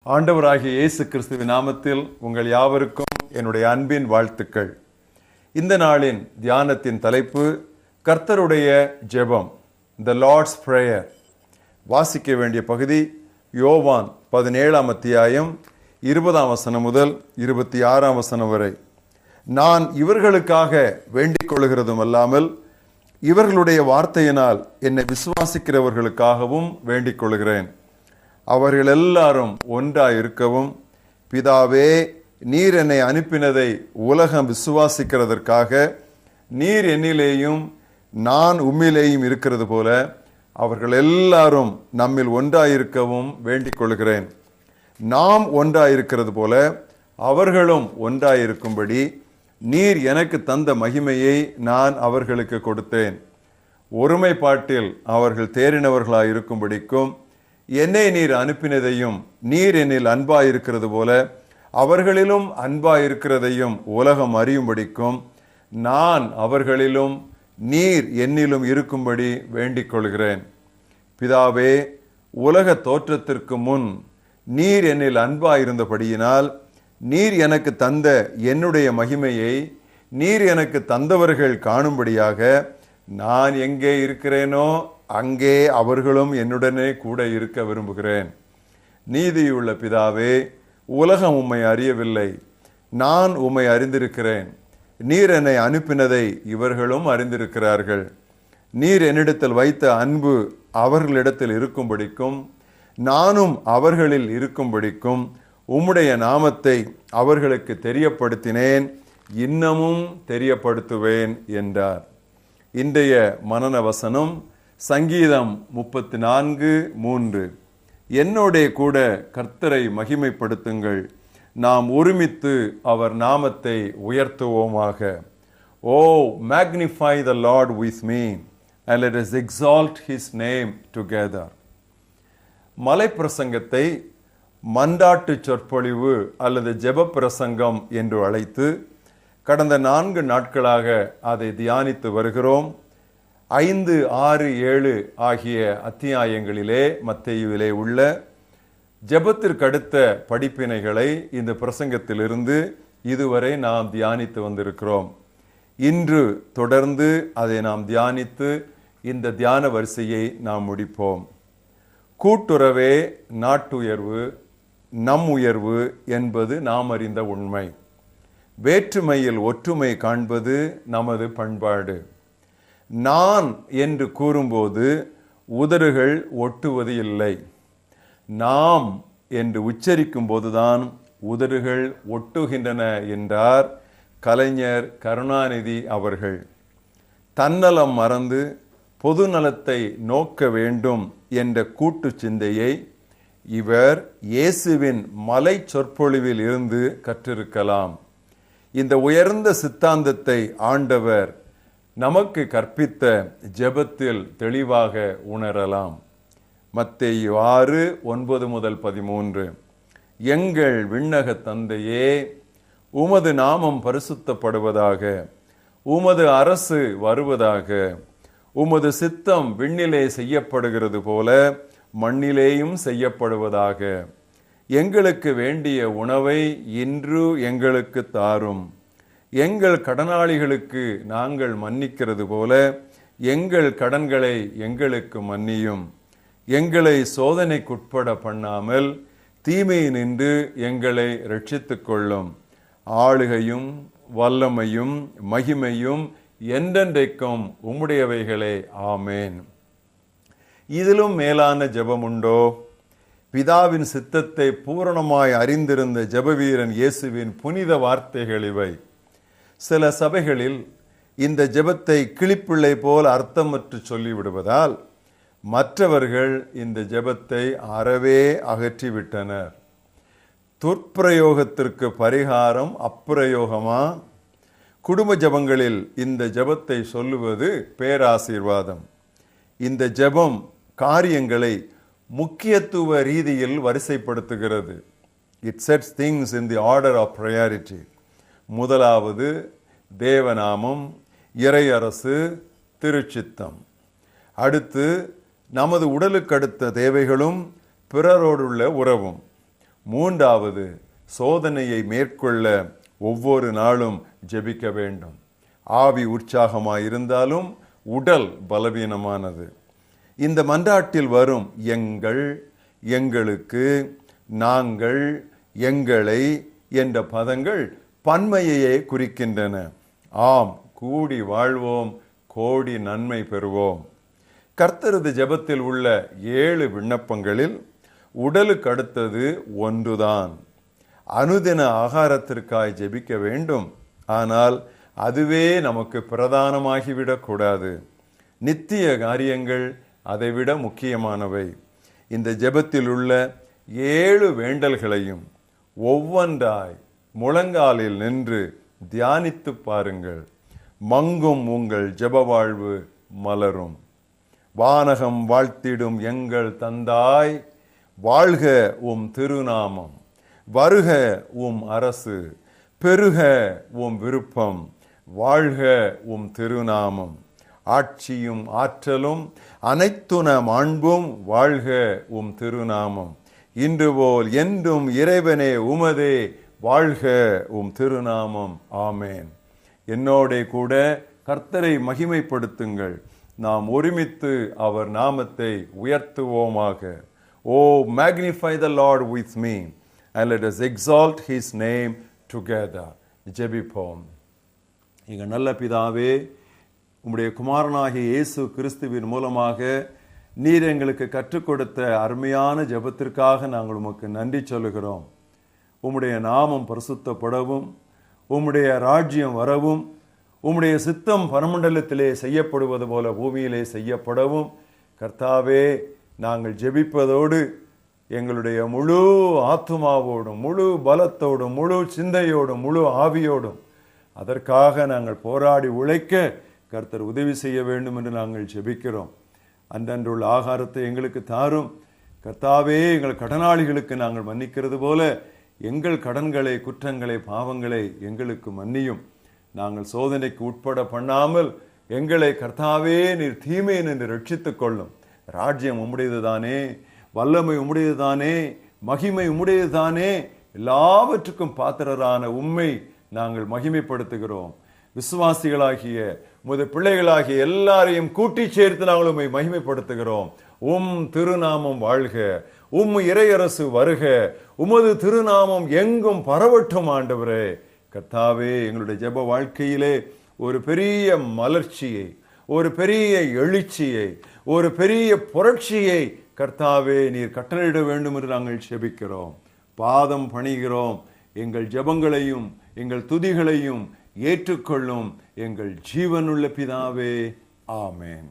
ஆண்டவராகிய இயேசு கிறிஸ்துவின் நாமத்தில் உங்கள் யாவருக்கும் என்னுடைய அன்பின் வாழ்த்துக்கள். இந்த நாளின் தியானத்தின் தலைப்பு கர்த்தருடைய ஜெபம், த லார்ட்ஸ் பிரேயர். வாசிக்க வேண்டிய பகுதி யோவான் 17ஆம் அத்தியாயம் 20ஆம் வசனம் முதல் 26ஆம் வசனம் வரை. நான் இவர்களுக்காக வேண்டிக் கொள்கிறதும் அல்லாமல் இவர்களுடைய வார்த்தையினால் என்னை விசுவாசிக்கிறவர்களுக்காகவும் வேண்டிக் கொள்கிறேன். அவர்கள் எல்லாரும் ஒன்றாய் இருக்கவும், பிதாவே, நீர் என்னை அனுப்பினதை உலகம் விசுவாசிக்கிறதற்காக நீர் என்னிலேயும் நான் உம்மிலேயும் இருக்கிறது போல அவர்கள் எல்லாரும் நம்மில் ஒன்றாயிருக்கவும் வேண்டிக் கொள்கிறேன். நாம் ஒன்றாயிருக்கிறது போல அவர்களும் ஒன்றாயிருக்கும்படி நீர் எனக்கு தந்த மகிமையை நான் அவர்களுக்கு கொடுத்தேன். ஒருமைப்பாட்டில் அவர்கள் தேறினவர்களாயிருக்கும்படிக்கும் என்னை நீர் அனுப்பினதையும் நீர் என்னில் அன்பாயிருக்கிறது போல அவர்களிலும் அன்பாயிருக்கிறதையும் உலகம் அறியும்படிக்கும் நான் அவர்களிலும் நீர் என்னிலும் இருக்கும்படி வேண்டிக் கொள்கிறேன். பிதாவே, உலக தோற்றத்திற்கு முன் நீர் என்னில் அன்பாயிருந்தபடியினால் நீர் எனக்கு தந்த என்னுடைய மகிமையை நீர் எனக்கு தந்தவர்கள் காணும்படியாக நான் எங்கே இருக்கிறேனோ அங்கே அவர்களும் என்னுடனே கூட இருக்க விரும்புகிறேன். நீதியுள்ள பிதாவே, உலகம் உம்மை அறியவில்லை, நான் உம்மை அறிந்திருக்கிறேன். நீர் என்னை அனுப்பினதை இவர்களும் அறிந்திருக்கிறார்கள். நீர் என்னிடத்தில் வைத்த அன்பு அவர்களிடத்தில் இருக்கும்படிக்கும் நானும் அவர்களில் இருக்கும்படிக்கும் உம்முடைய நாமத்தை அவர்களுக்கு தெரியப்படுத்தினேன், இன்னமும் தெரியப்படுத்துவேன் என்றார். இன்றைய மனன வசனம் சங்கீதம் 34:3. என்னோடே கூட கர்த்தரை மகிமைப்படுத்துங்கள், நாம் ஒருமித்து அவர் நாமத்தை உயர்த்துவோமாக. ஓ, magnify the Lord with me and let us exalt his name together. மலைப்பிரசங்கத்தை மன்றாட்டு சொற்பொழிவு அல்லது ஜெப பிரசங்கம் என்று அழைத்து கடந்த 4 நாட்களாக அதை தியானித்து வருகிறோம். 5, 6, 7 ஆகிய அத்தியாயங்களிலே மத்தேயுவிலே உள்ள ஜெபத்திற்கு அடுத்த படிப்பினைகளை இந்த பிரசங்கத்திலிருந்து இதுவரை நாம் தியானித்து வந்திருக்கிறோம். இன்று தொடர்ந்து அதை நாம் தியானித்து இந்த தியான வரிசையை நாம் முடிப்போம். கூட்டுறவே நாட்டுயர்வு, நம் உயர்வு என்பது நாம் அறிந்த உண்மை. வேற்றுமையில் ஒற்றுமை காண்பது நமது பண்பாடு. நான் என்று கூறும்போது உதடுகள் ஒட்டுவது இல்லை. நாம் என்று உச்சரிக்கும் போதுதான் உதடுகள் ஒட்டுகின்றன என்றார் கலைஞர் கருணாநிதி அவர்கள். தன்னலம் மறந்து பொது நலத்தை நோக்க வேண்டும் என்ற கூட்டு சிந்தையை இவர் இயேசுவின் மலை சொற்பொழிவில் இருந்து கற்றிருக்கலாம். இந்த உயர்ந்த சித்தாந்தத்தை ஆண்டவர் நமக்கு கற்பித்த ஜெபத்தில் தெளிவாக உணரலாம். மத்தேயு 6:9-13. எங்கள் விண்ணக தந்தையே, உமது நாமம் பரிசுத்தப்படுவதாக, உமது அரசு வருவதாக, உமது சித்தம் விண்ணிலே செய்யப்படுகிறது போல மண்ணிலேயும் செய்யப்படுவதாக. எங்களுக்கு வேண்டிய உணவை இன்று எங்களுக்கு தாரும். எங்கள் கடனாளிகளுக்கு நாங்கள் மன்னிக்கிறது போல எங்கள் கடன்களை எங்களுக்கு மன்னியும். எங்களை சோதனைக்குட்பட பண்ணாமல் தீமையினின்று எங்களை ரட்சித்துக் கொள்ளும். ஆளுகையும் வல்லமையும் மகிமையும் என்றென்றைக்கும் உம்முடையவைகளே, ஆமேன். இதிலும் மேலான ஜெபம் உண்டோ? பிதாவின் சித்தத்தை பூரணமாய் அறிந்திருந்த ஜெபவீரன் இயேசுவின் புனித வார்த்தைகள் இவை. சில சபைகளில் இந்த ஜெபத்தை கிளிப்பிள்ளை போல் அர்த்தமற்று சொல்லிவிடுவதால் மற்றவர்கள் இந்த ஜெபத்தை அறவே அகற்றிவிட்டனர். துர்ப்பிரயோகத்திற்கு பரிகாரம் அப்பிரயோகமா? குடும்ப ஜெபங்களில் இந்த ஜெபத்தை சொல்லுவது பேராசீர்வாதம். இந்த ஜெபம் காரியங்களை முக்கியத்துவ ரீதியில் வரிசைப்படுத்துகிறது. It sets things in the order of priority. முதலாவது தேவநாமம், இறையரசு, திருச்சித்தம். அடுத்து நமது உடலுக்கு அடுத்த தேவைகளும் பிறரோடுள்ள உறவும். மூன்றாவது, சோதனையை மேற்கொள்ள ஒவ்வொரு நாளும் ஜெபிக்க வேண்டும். ஆவி உற்சாகமாக இருந்தாலும் உடல் பலவீனமானது. இந்த மன்றாட்டில் வரும் எங்கள், எங்களுக்கு, நாங்கள், எங்களை என்ற பதங்கள் பன்மையையே குறிக்கின்றன. ஆம், கூடி வாழ்வோம், கோடி நன்மை பெறுவோம். கர்த்தரது ஜெபத்தில் உள்ள 7 விண்ணப்பங்களில் உடலுக்கு அடுத்தது ஒன்றுதான். அனுதின ஆகாரத்திற்காய் ஜெபிக்க வேண்டும். ஆனால் அதுவே நமக்கு பிரதானமாகிவிடக்கூடாது. நித்திய காரியங்கள் அதைவிட முக்கியமானவை. இந்த ஜெபத்தில் உள்ள 7 வேண்டல்களையும் ஒவ்வொன்றாய் முழங்காலில் நின்று தியானித்து பாருங்கள். மங்கும் உங்கள் ஜெப வாழ்வு மலரும். வானகம் வாழ்த்திடும் எங்கள் தந்தாய், வாழ்க உம் திருநாமம், வருக உம் அரசு, பெருக உம் விருப்பம், வாழ்க உம் திருநாமம், ஆட்சியும் ஆற்றலும் அனைத்துன மாண்பும் வாழ்க உம் திருநாமம், இன்று போல் என்றும் இறைவனே உமதே, வாழ்க உம் திருநாமம். ஆமேன். என்னோட கூட கர்த்தரை மகிமைப்படுத்துங்கள். நாம் ஒருமித்து அவர் நாமத்தை உயர்த்துவோமாக. ஓ, magnify the Lord with me and let us exalt his name together. ஜெபிப்போம். எங்க நல்ல பிதாவே, உம்முடைய குமாரனாகிய இயேசு கிறிஸ்துவின் மூலமாக நீர் எங்களுக்கு கற்றுக் கொடுத்த அருமையான ஜெபத்திற்காக நாங்கள் உமக்கு நன்றி சொல்லுகிறோம். உம்முடைய நாமம் பரிசுத்தப்படவும், உம்முடைய ராஜ்யம் வரவும், உம்முடைய சித்தம் பரமண்டலத்திலே செய்யப்படுவது போல பூமியிலே செய்யப்படவும் கர்த்தாவே நாங்கள் ஜெபிப்பதோடு எங்களுடைய முழு ஆத்துமாவோடும், முழு பலத்தோடும், முழு சிந்தையோடும், முழு ஆவியோடும் அதற்காக நாங்கள் போராடி உழைக்க கர்த்தர் உதவி செய்ய வேண்டும் என்று நாங்கள் ஜெபிக்கிறோம். அன்றன்றுள்ள ஆகாரத்தை எங்களுக்கு தாரும். கர்த்தாவே, எங்கள் கடனாளிகளுக்கு நாங்கள் மன்னிக்கிறது போல எங்கள் கடன்களை, குற்றங்களை, பாவங்களை எங்களுக்கு மன்னியும். நாங்கள் சோதனைக்கு உட்பட பண்ணாமல் எங்களை கர்த்தாவே நீர் தீமை என்று ரட்சித்துக் கொள்ளும். ராஜ்யம் உம்முடையது தானே, வல்லமை உம்முடையது தானே, மகிமை உம்முடையது தானே. எல்லாவற்றுக்கும் பாத்திரரான உம்மை நாங்கள் மகிமைப்படுத்துகிறோம். விசுவாசிகளாகிய உமது பிள்ளைகளாகிய எல்லாரையும் கூட்டி சேர்த்து நாங்கள் உம்மை மகிமைப்படுத்துகிறோம். உம் திருநாமம் வாழ்க, உம் இறையரசு வருக, உமது திருநாமம் எங்கும் பரவட்டும் ஆண்டவரே. கர்த்தாவே, எங்களுடைய ஜெப வாழ்க்கையிலே ஒரு பெரிய மலர்ச்சியை, ஒரு பெரிய எழுச்சியை, ஒரு பெரிய புரட்சியை கர்த்தாவே நீர் கட்டளையிட வேண்டும் என்று நாங்கள் ஜெபிக்கிறோம். பாதம் பணிகிறோம். எங்கள் ஜெபங்களையும் எங்கள் துதிகளையும் ஏற்றுக்கொள்ளும் எங்கள் ஜீவனுள்ள பிதாவே. ஆமென்.